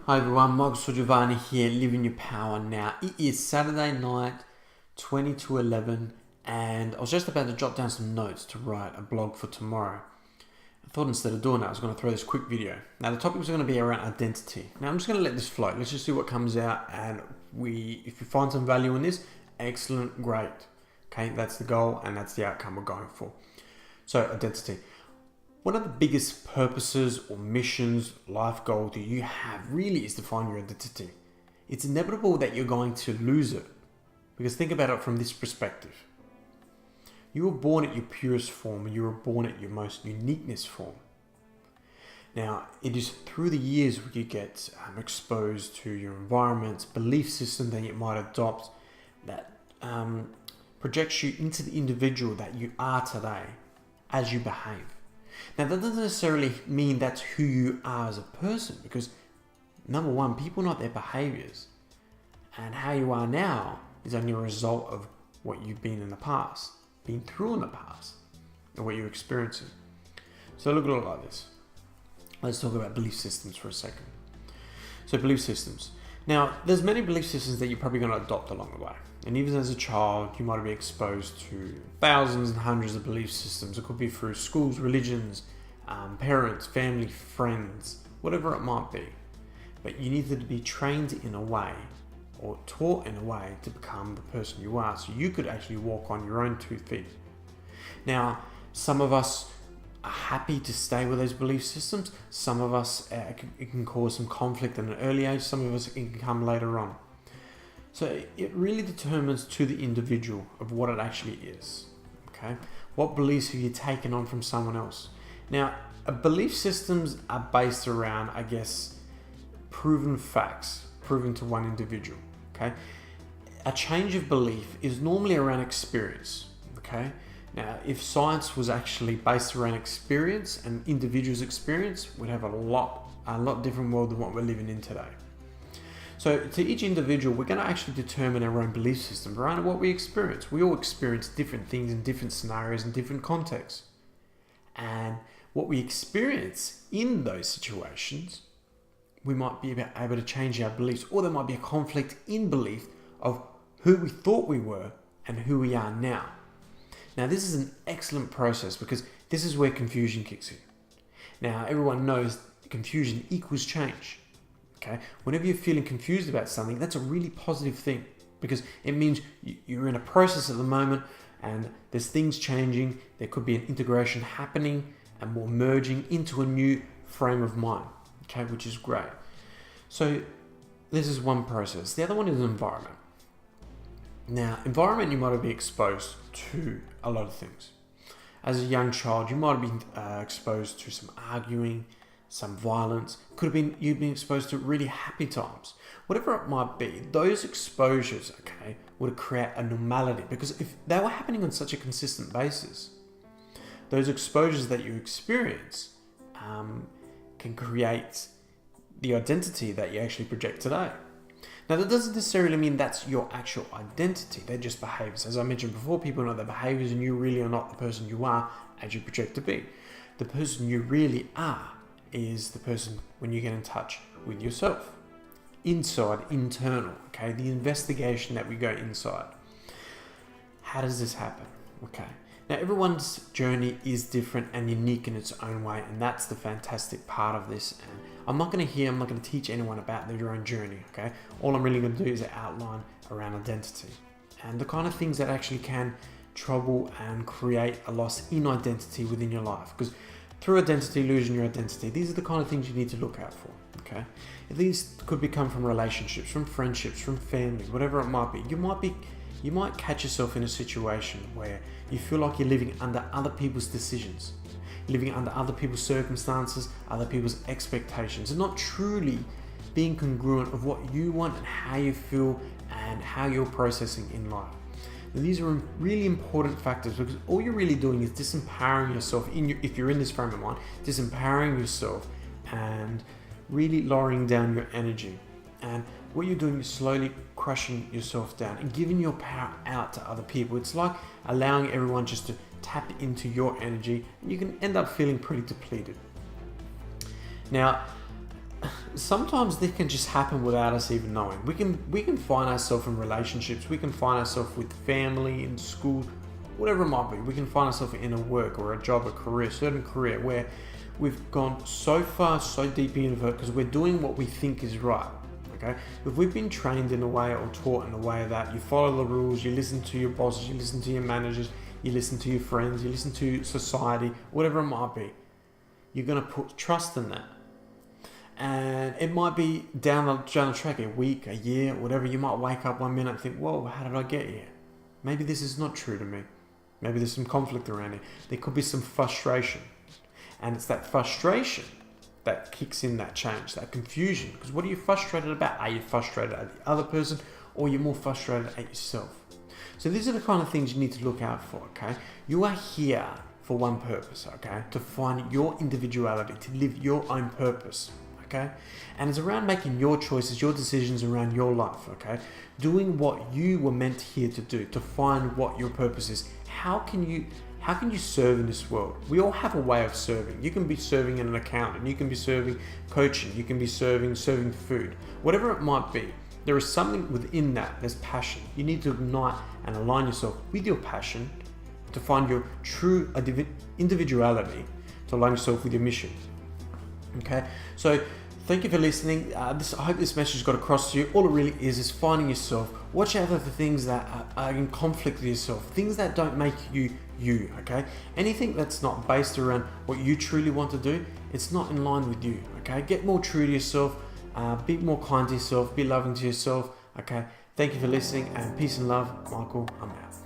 Hi everyone, Michael Giovanni here, living your power now. It is Saturday night, 20 to 11, and I was just about to jot down some notes to write a blog for tomorrow. I thought instead of doing that, I was going to throw this quick video. Now the topics are going to be around identity. Now I'm just going to let this float. Let's just see what comes out, and if you find some value in this, excellent, great. Okay, that's the goal and that's the outcome we're going for. So identity. One of the biggest purposes or missions, life goal that you have really is to find your identity. It's inevitable that you're going to lose it, because think about it from this perspective. You were born at your purest form and you were born at your most uniqueness form. Now, it is through the years where you get exposed to your environment, belief system that you might adopt that projects you into the individual that you are today as you behave. Now, that doesn't necessarily mean that's who you are as a person, because number one, people know their behaviors, and how you are now is only a result of what you've been in the past, been through in the past, and what you're experiencing. So look at it like this. Let's talk about belief systems for a second. So belief systems. Now, there's many belief systems that you're probably going to adopt along the way. And even as a child, you might be exposed to thousands and hundreds of belief systems. It could be through schools, religions, parents, family, friends, whatever it might be. But you need to be trained in a way or taught in a way to become the person you are, so you could actually walk on your own 2 feet. Now, some of us are happy to stay with those belief systems. Some of us, it can cause some conflict at an early age. Some of us, it can come later on. So it really determines to the individual of what it actually is. Okay, what beliefs have you taken on from someone else? Now, belief systems are based around, I guess, proven facts, proven to one individual. Okay, a change of belief is normally around experience. Okay. Now, if science was actually based around experience and individuals' experience, we'd have a lot different world than what we're living in today. So to each individual, we're going to actually determine our own belief system around what we experience. We all experience different things in different scenarios and different contexts. And what we experience in those situations, we might be able to change our beliefs, or there might be a conflict in belief of who we thought we were and who we are now. Now, this is an excellent process because this is where confusion kicks in. Now, everyone knows confusion equals change. Okay? Whenever you're feeling confused about something, that's a really positive thing, because it means you're in a process at the moment and there's things changing. There could be an integration happening and more merging into a new frame of mind, okay, which is great. So this is one process. The other one is environment. Now, environment, you might be exposed to a lot of things. As a young child, you might have been exposed to some arguing, some violence. Could have been you've been exposed to really happy times. Whatever it might be, those exposures, okay, would create a normality, because if they were happening on such a consistent basis, those exposures that you experience can create the identity that you actually project today. Now, that doesn't necessarily mean that's your actual identity. They're just behaviors. As I mentioned before, people know their behaviors, and you really are not the person you are as you project to be. The person you really are is the person when you get in touch with yourself. Inside, internal, okay? The investigation that we go inside. How does this happen? Okay. Now, everyone's journey is different and unique in its own way, and that's the fantastic part of this. And I'm not going to teach anyone about their own journey, okay? All I'm really going to do is outline around identity and the kind of things that actually can trouble and create a loss in identity within your life. Because through identity, losing your identity, these are the kind of things you need to look out for, okay? These could become from relationships, from friendships, from family, whatever it might be. You might catch yourself in a situation where you feel like you're living under other people's decisions, living under other people's circumstances, other people's expectations, and not truly being congruent of what you want and how you feel and how you're processing in life. Now, these are really important factors, because all you're really doing is disempowering yourself if you're in this frame of mind, disempowering yourself and really lowering down your energy. And what you're doing is slowly crushing yourself down and giving your power out to other people. It's like allowing everyone just to tap into your energy, and you can end up feeling pretty depleted. Now, sometimes they can just happen without us even knowing. We can find ourselves in relationships, we can find ourselves with family, in school, whatever it might be. We can find ourselves in a work or a job, a career, certain career where we've gone so far, so deep into it because we're doing what we think is right. Okay, if we've been trained in a way or taught in a way that you follow the rules, you listen to your bosses, you listen to your managers, you listen to your friends, you listen to society, whatever it might be, you're going to put trust in that. And it might be down the track, a week, a year, whatever. You might wake up one minute and think, whoa, how did I get here? Maybe this is not true to me. Maybe there's some conflict around it. There could be some frustration. And it's that frustration that kicks in that change, that confusion. Because what are you frustrated about? Are you frustrated at the other person, or you're more frustrated at yourself? So these are the kind of things you need to look out for, okay? You are here for one purpose, okay? To find your individuality, to live your own purpose, okay? And it's around making your choices, your decisions around your life, okay? Doing what you were meant here to do, to find what your purpose is. How can you serve in this world? We all have a way of serving. You can be serving in an accountant, you can be serving coaching, you can be serving food, whatever it might be. There is something within that, there's passion. You need to ignite and align yourself with your passion to find your true individuality, to align yourself with your mission. Okay, so thank you for listening. I hope this message got across to you. All it really is finding yourself. Watch out for the things that are in conflict with yourself, things that don't make you you, okay? Anything that's not based around what you truly want to do, it's not in line with you, okay? Get more true to yourself, be more kind to yourself, be loving to yourself, okay? Thank you for listening, and peace and love. Michael, I'm out.